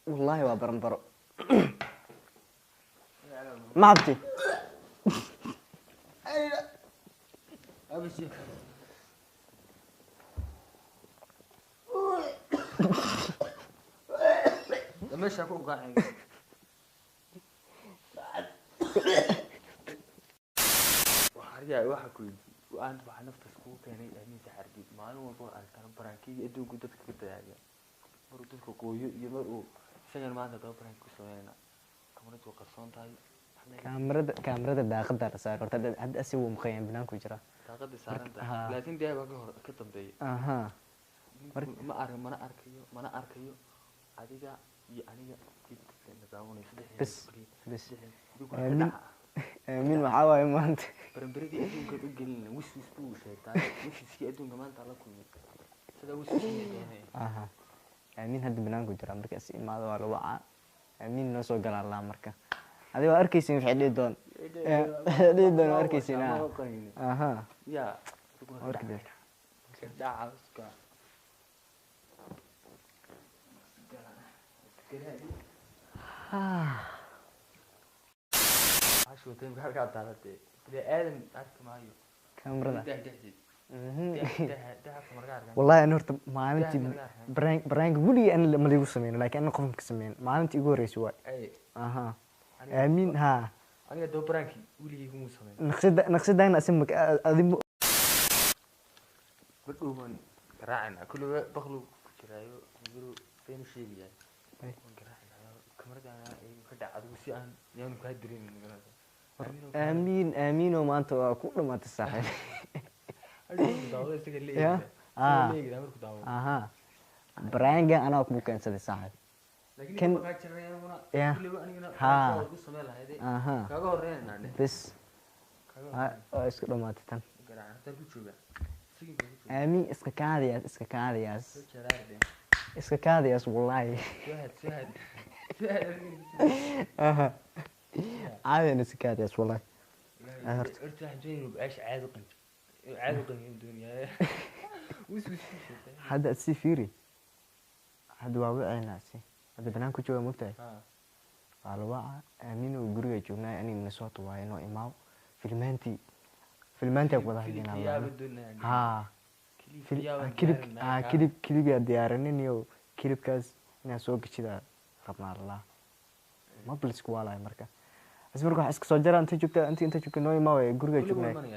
والله وبرنبرو ما عبتي أبشي مش هكون قاعد وحرجع واحد كويس وأنا بحنا في تسكوت يعني يعني سحرجيت ما له موضوع كان برانكي يدو قدرت كده يعني مرو تلك كوي يمرو شغل ما هذا برانكي سوينا كمان توقع صون تاي كاميرا daaqada la saar horta hadda asi wuu maqayn banaanku jira daaqada saaranta laakiin dee baa ka dambeeyay aha mana arkayo adiga iyo aniga jidka daawanay bas aamin waxa waaye maanta baranbaradii adduunka u gelin wis buu sheegtay wiskii adduunka maanta la kulmay sida wiskii aha aamin hadda banaanku jira markaas imaado waa la wacaa aamin noo soo galaa la marka adiga arkaysin wixii dhidon arkaysin aha ya arkay dhaca عشو تيم كاركا تالتي بدي آدم أرك معايو كاميرا ده والله أنا هرت ما أنتي برانك ولي أنا ما ليقول سمين لكن أنا قفم كسمين ما أنتي يقول ريسوا أي أها آمين ها أنا دو برانك ولي يقول سمين نقصد أنا أسمك أذي بدوهن راعنا كله بخلو كرايو يقولوا فين شيء يعني كاميرا أنا كده عدوسي أنا يوم كهدرين آمين آمين وما أنت كل ما تستحيل يا أها برانجا أنا أكمل كان سدي صاحب كان يا ها أها بس اسكت ما تتن آمين اسك كادياس والله أها عادي أنا سكادياس والله ارتاح جيني وبعيش عادي قني الدنيا هذا السفيري هذا واقع ناسي هذا بنان كجوا مبتاع على واقع أمين وجري جونا يعني من صوت واينو إماو فيلمانتي أقول هذه ها كليب يا ديارين يو كليب كاز ناسوق كذا ربنا الله ما بلسك ولا مركا أسمعك حسك صجرا أنت جبت نوي ما هو جري جونا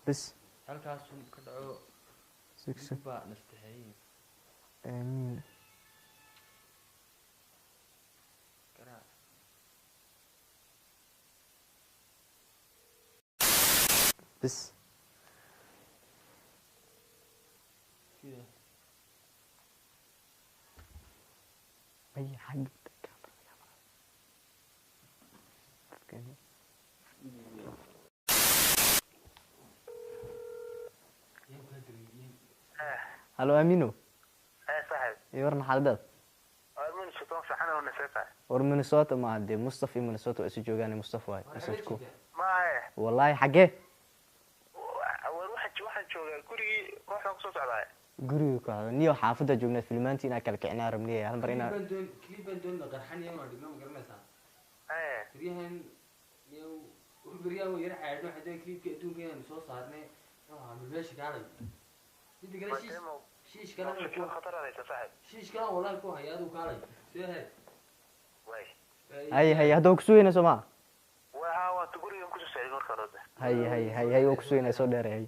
بس halkaasuu ka dhaco baa nastaxay آمين بس كده أي حاجة هلو أمينو صاحب يورنا حالدات من شطون صحنا ونسيتها ورمينيسوتا ما عندي مصطفى مينيسوتا اسمه جوجاني مصطفى واي مسجكو ما هي والله حاجة واحد شوغا كوري روح نقصص على guriga ku hada niyo xaafada joogna filmaantii kala kicina rabnay hal mar ina kiliban doon qarxan yahay oo dhigno garanaysa riyahan iyo urbriyaa yar xaadno hadda kilibka adduunka aan soo saarnay waxa meesha kaalay sidii kale shiish kale ku khatar ah saaxib shiish kale walaal ku hayaadu kaalay sidee hay hada ku sugayna Soomaa waa guriga ku soo saaray marka hore hay ku sugayna soo dheeray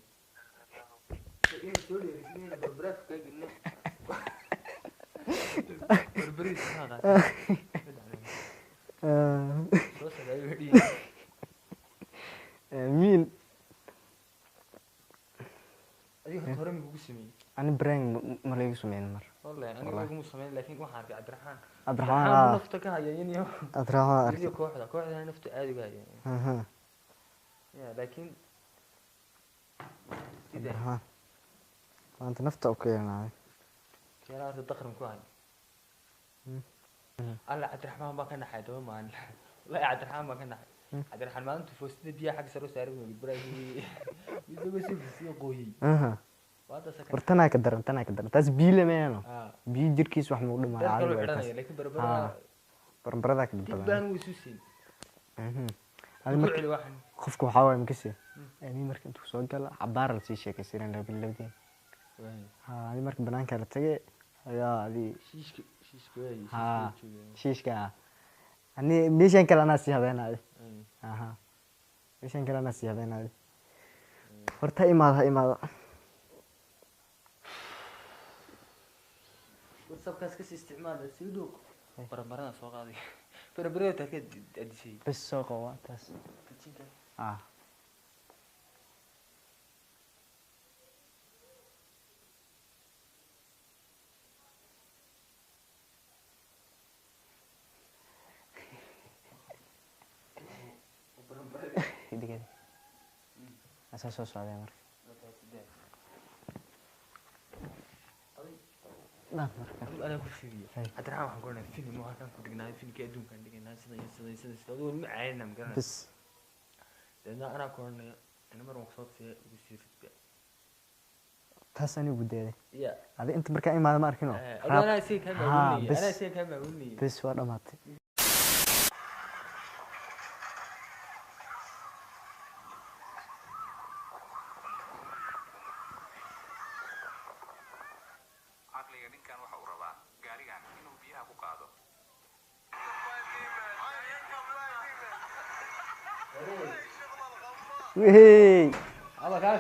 مين أيها ترى مين بقسمين أنا برين ما لقي سمين مر والله أنا بقول مسمين لكن واحد عارف عبد الرحمن نفتك هاي يعني عبد الرحمن يجي كوحدة نفت عادي قاعد يعني يا لكن عبد الرحمن أنت نفط أوكي أنا يا رأس الدخل مكوهن الله عبد الرحمن ما كان حد هو ما لا عبد الرحمن ما كان حد عبد الرحمن ما أنت فوسط بيا حق سرو سعره من البراي يسوي بس قوي waada sakan war tanaa ka daran taas biyo lamaano biyo jirkiis wax muu dhimaa dadka loo caadi xidhanaya waay laakiin barbara baranbaradaa ka dib badan baan u isu siin adi ku marka celi waxan qofka waxaa waaye makasi anii marka intuu soo gala cabaar lasii sheekaysanan labadeen adi marka banaanka la tage ayaa adi shiishka way haa shiishka shiishka ani meeshan kale anaa sii habeenaayo meeshan kale anaa sii habeenaayo horta ha imaado WhatsApp-kaas kasi isticmaal si dhow barbarada soo qaaday barbarada taaka adisay bes soo qabo taas kijinka digada asaa soo socday marka dhan marka أنا أقول فيديو أدري عن حقولنا فيلم ما كان كنا فيلم كأدون كان دقينا سيدا هذول ما عينا مقرن bes لأن أنا كنا أنا مرة مقصود في بيصير بيع taas ani budeeday يا adi inta markaa imaada ma arkino أنا أسير كم ها، أقولني بس. أنا أسير كم أقولني bes waa dhamaatay caqliga ninkan waxa uu rabaa gaarigan inuu biyaha ku qaado wehey أبا كان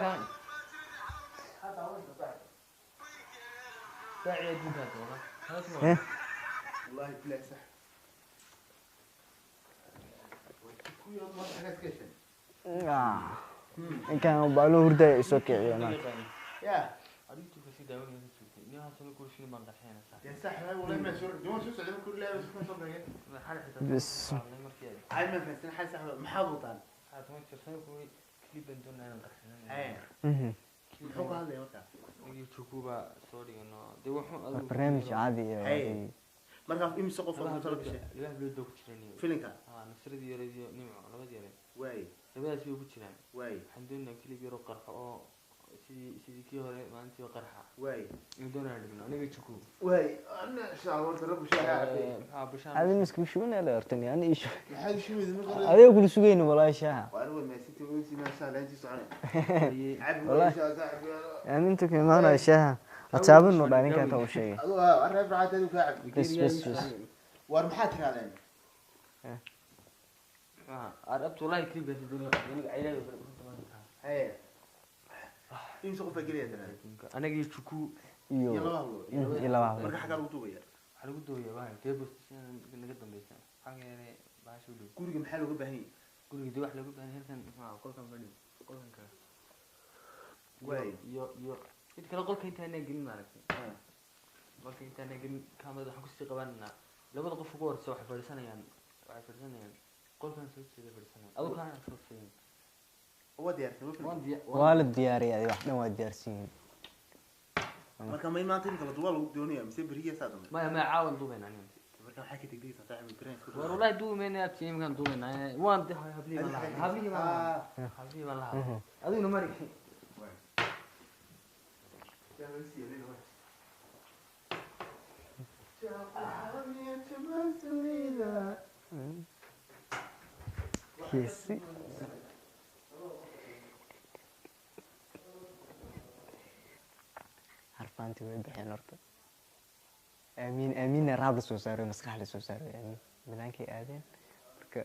هذا هو الباع باع يدون هذا والله هذا اسمه eh والله بلا صح كل يوم ما حاجات كيشن ninkan baa loo hurdaya isoo kiciya maanta يا أريد تفسير داون يسوي إني هسوي كل شيء ما نقحينا صح يا صح هاي والله ما شو دون شو سعيد كل لا بس ما صدق حالة بس. هاي ما فهمت حاسس محافظة هذا ما تفسير كل كليب بدون أنا نقحينا ايه Mhm. محوق هذا يا وقت نجي تشوكوبا سوري إنه ده وحنا barnaamij caadi iyo Hey. مرة إمس قف الله وصل بشيء لا بلو دوك تشرني فيلم كان نصر دي راديو نمع ولا بدي عليه واي لبدا سيو بتشرن واي حندونا كليب يرو قرحة أو سيدي كي هو ما أنت قرحة واي ندونا عندنا نجي تشوكو واي أنا شاورت رب شيء بشان adi miska shugana la hortani ani isho هذا شو إذا ما adiga kula sugayno walaa shaaha وأنا ما ستي ويسي ما شاء الله أنت صعنة عبد والله. ما شاء صاحبي yani inta ka imaanaya shaaha hataabano dhaa ninka inta uu sheegay الله أنا رفع هذا وكعب بس وارمحات هذا عرفت والله كليب بس الدنيا يعني عيلة هاي إمس قف قليل أنا جي تشوكو iyo يلا والله iyo laba مرة حكى له توبيا على قد يا باهي تبص نقدم بيسان حاجة يعني بعشو له كوري محل وقبهي قولي دي واحد لو كان هلكن كل كان بدي كل كان واي يو انت كلا قولك انت انا قلنا لك قولك انت انا قلنا كاميرا waxaan ku sii qabanna labada qof ugu horeysa waxay fadhiisanayaan qolkan soo jeeda fadhiisanayaan adoo kaan soo fiin هو ديارته waa la diyaariyay wax dhan waa diyaarsan yihiin marka ma imaanta inta la duwal ugu doonaya mise bariya saadam ما عاون دوبين aniga marka waxa ka tigay saaxiib ibrahim war wallahi duubeen aad tiim kan duubeen waan habli ma laha adina mari kiisi harfaantii way bixeen horta aamin raab la soo saaray maskax la soo saaray aamin banaankay aadeen marka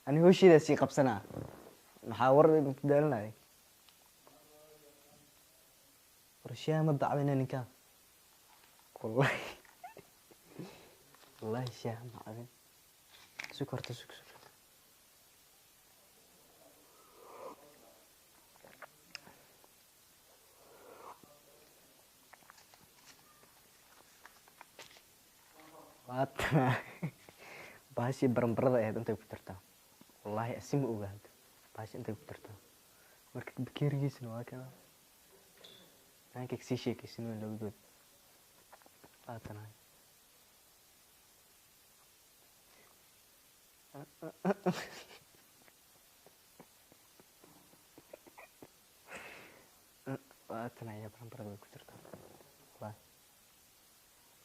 ani hawsheeda sii qabsanaa maxaa war daalanay warshaha ma bacdina ninkaan wallahi wallahi shaah ma cabin sug horta sug waatana baashii baranbarada ahayd intay ku jirtaa wallaahi asima ogaado baashi intay ku jirtaa marka bakeerigiisna waa kana maankay kasii sheekaysin weyn labadood waatana tan ayaa baranbarada way ku jirtaa wallahi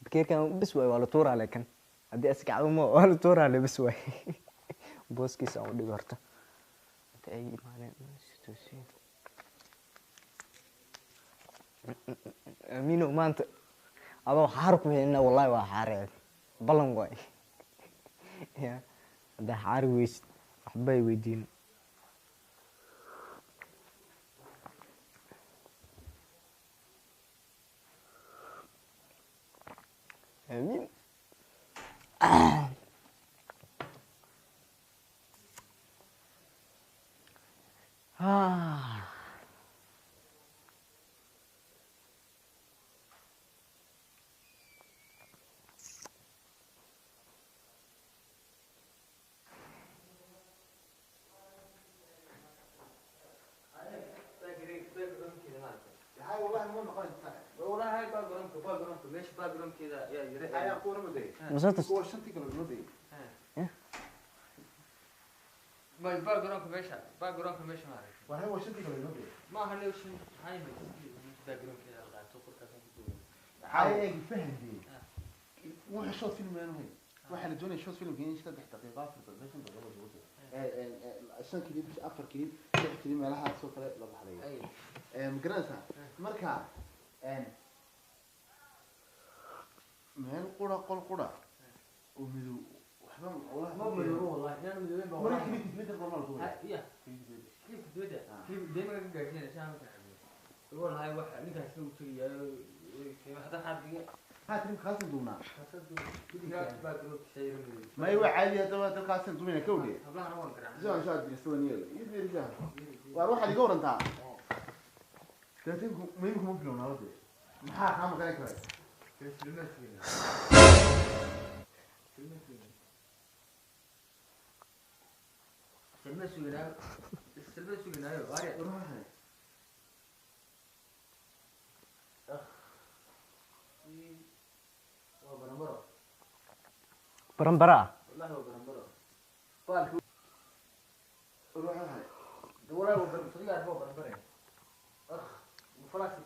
bakeerkan bas waay waa la tuuraa laakiin haddii as kacdo ma waa la tuuraa le bas waay booskiisa aan u dhigo horta inta ay imaaneen situasiin amino maanta adoo xaar ku helina wallahi waa xaareed ballan waay ya haddaa xaari weysid waxba ay weydiin amin مسات هو شنتي كانوا نودي باقرونك ماشي باقرونك ماشي معرفة وهي هو شنتي كانوا نودي ما هنلو شن هاي باقرونك كذا قاعد تقول كذا هاي فهم دي واحد شوط فيلم يعني هي واحد الدنيا شوط فيلم كان يشتغل تحت دقيقات في البرزنتيشن ده هو جوزه عشان كذي مش أفر كذي تحت كذي ما لها صوت لا بحرية مقرنسها مركها مهل قرى قل قرى ومدو وحبام والله ما مدو والله أنا مدوين بقول مرة كذي تبدأ الرمال طول يا كيف تبدأ كيف دايما قاعدين عشان يقول هاي واحد نيجي نسوي شيء حتى حد هاتريم خاصن دونا باقرونك شيء ما هو عادي هذا خاصن دونا كودي قبلها أنا وين كرا زين شاد يستوانيل يدري رجال واروح على جورن تاع كاتين مين هم بلون هذا محا كام كان كويس برنبرة والله هو برنبرة بالك روح هاي والله هو برنبرة هو برنبرة أخ وفلاسي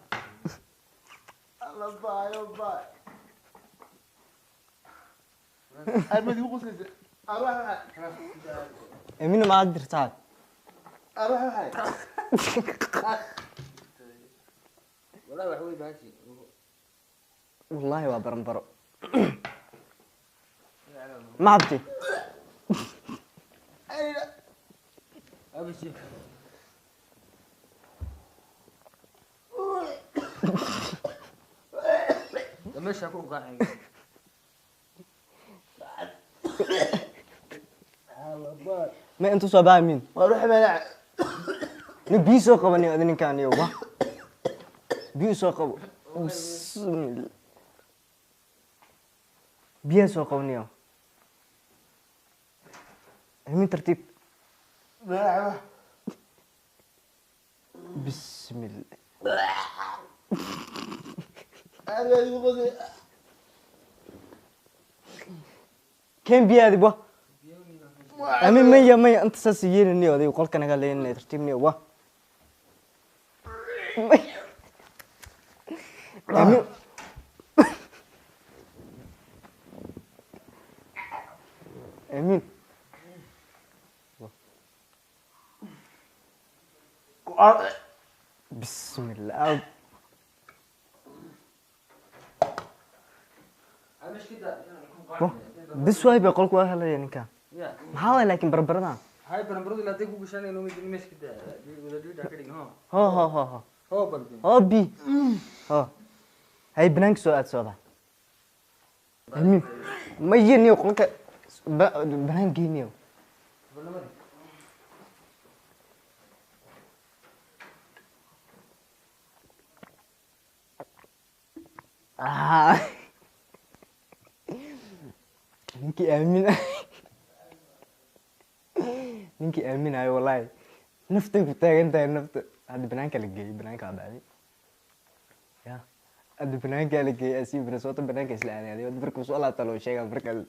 الله باي باي المدي وقصني اروح هاي امين ما أقدر تعال اروح هاي والله وحوي ماشي والله waa برنبرة ما عبتي أبي شيء مش هكون قاعد ما أنتوا صباح مين واروح بلع نبي سوق بني أذن كان يوبا بي سوق بسم الله بي سوق بني يوم مين ترتيب بلع بسم الله المدي وقصني كم بي هذه بوا أمين مية أنت ساسيين النيو ذي وقول كنا قال لي إن ترتيب نيو بوا أمين أمين بسم الله مش كده بس واي بيقول كوا هلا يعني كان يا محاول لكن بربرنا هاي برنبرة لا تيجي بشان إنه مش كده ولا دي داكرين ها ها هو برضه ها بي ها هاي بنانك سؤال سؤال أمين ما يجيني وقولك بنانك جينيو برنبرة ninkii aamin ninkii aaminayo wallahi naftay ku taagan tahay nafta hadda banaanka la geeyey banaanka waa dhacday ya hadda banaanka la geeyey asii banasoota banaanka isla aadaaday wad markuu soo laabta loo sheegaa markaas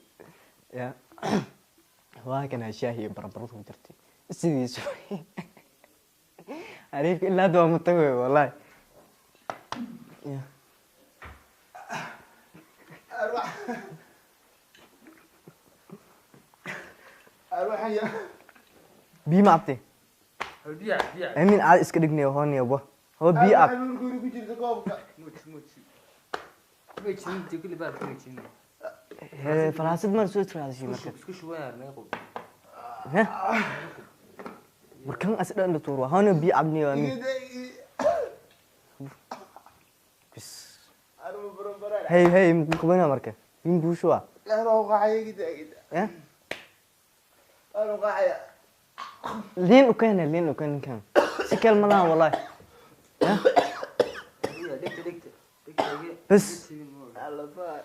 ya waa kana shaahi iyo barbarad ku jirtay sidiisu ariifka ilaa hadda waa mutagay wallahi ya أروح يا biyo ma cabtay hodiya hodiya aamin aad iska dhignayo hooniyaba hoo biyo ab أروح نقول كل شيء تقابك muuji muuji ma jirin kulli baa ka jirin hee falaasad mar soo tiraadashay marka isku shuwaa meeqo hee markan as dhan la tuuro hooniyo biyo cabniyo aamin bis أروح برا hey hey muku qabana marka in buushwa أروح قاعد كده كده eh أروح قاعد liin u keenay liin u keenay kan si kal malaha wallahi hodiya dhigta dhigta dhigta bas الله بار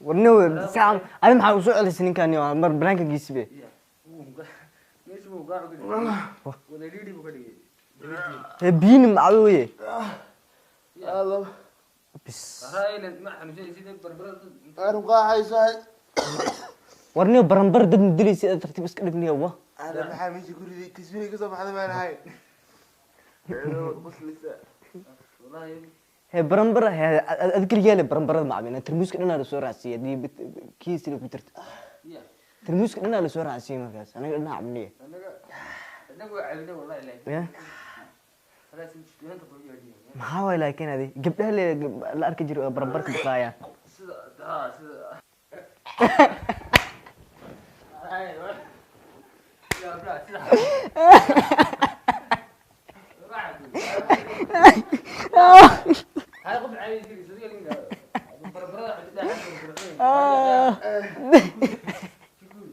warno saan ay maxaa u soo celisay ninkan iyo mar banaanka giisbe meesha buu gaar uga dhigay wada liidi buu ka dhigay hee biyo ma caaweye الله bis rahayna ma xanuunsan sida barbarada أروح قاعد صاحي warniyo baranbar dad dilaysa aad tartiib iska dhigniyo wa أنا بحال ماشي كل ذي كسبني كسب هذا ما أنا هاي بص لسه wallahi hee baranbar hee ad keligaa le baranbarada macabina tarmuuska dhanaa la soo raacsiiyay hadii kiisina ku jirta ya tarmuuska dhanaa la soo raacsiiyay markaas anaga dhanaa cabniye anaga caawina wallahi laakiin ya خلاص انت بقول يا maxaa waay laakiin adi gabdhaha la arki jiray oo baranbarka baqaaya sida sida يا بلا سida هاي قبل عايز يجي صديق لي بربره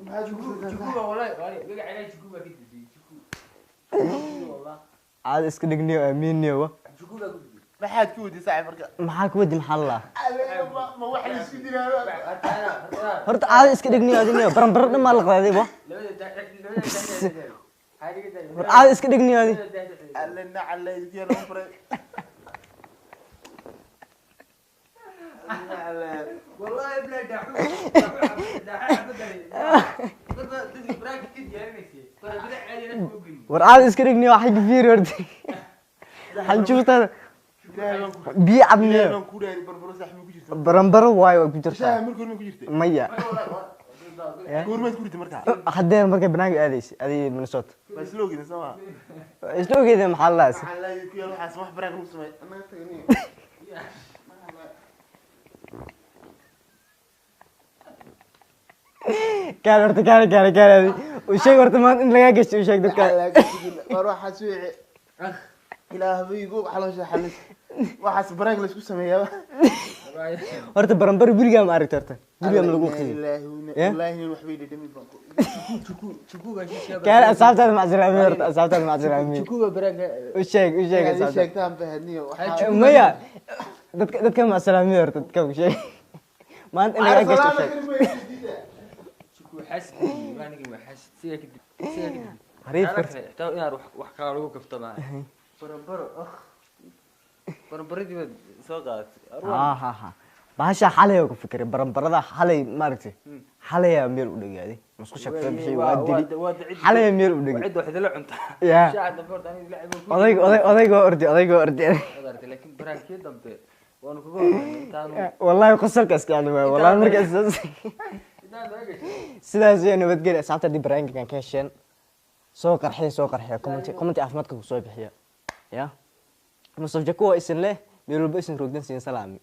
ما جوكو شكوبه والله بقى عليه شكوبه كده شكوبه والله aad iska dhigniyo aamiiniyo wa شكوبه كده ما حد كودي ساعة فرقة maxaa ku wadi maxaa la ما واحد يسكت هذا horta aad iska dhigniyo adiniyo baranbar dhan maa la qaaday wa war aad iska dhigniyo adi علنا على يدي أنا أمبري والله بلا دحوح war aad iska dhigniyo waxay gafiir horta xanjuutada biyo cabniyo أنا كوري بربرو صاحبي كوجرت baranbaro waayo waa ku شاة jirtaa مركور ما كوجرت maya كور ما كوجرت مركا haddeen markay banaanka aadaysay adii minnesota بس لو كده سوا isla ogeedeen maxaa la laasay على يدي أنا حاسس ما حبرك نص ما أنا تغني kaan horta kaan u sheeg horta maanta in lagaa gashay u sheeg dadka بروح أسوي إلى هبيجو حلاش حلش وحاس براك ليش كسمية horta baranbar gurigaa ma aragta horta gurigaa ma lagu qiiyo والله الوحيد دمي بانكو شكوبه شكوبه kaan asaabtaada macsalaamiin horta asaabtaada macsalaamiin شكوبه براك u sheeg هذه asaabtaada شيكتان بهدني maya dadka macsalaamiin horta dadka u sheeg maanta in lagaa gashay u sheeg شكوبه حاسد ما نقي ما حاسد سيا كده سيا كده hariif horta تا انا روح وحكا لو كفته معي بربر اخ بربردي سو قات ha bahasha xalay oo ku fikiray baranbarada xalay maaragtay xalaya meel u dhagaaday masku shaqo bixi waa dili xalaya meel u dhagay عد واحد لا عنت يا. شاعد دبرت انا لعب odaygo ordi قدرت لكن براكي دمبه وانا كقول انت wallahi qosalka iska aan waa wallahi markaas sidaas ay nabadgelyo asxaabta dib baraanka kan ka hesheen soo qarxiya comment afmadka ku soo bixiya ya musafja kuwa isin leh meel walba isin rogdan siin salaami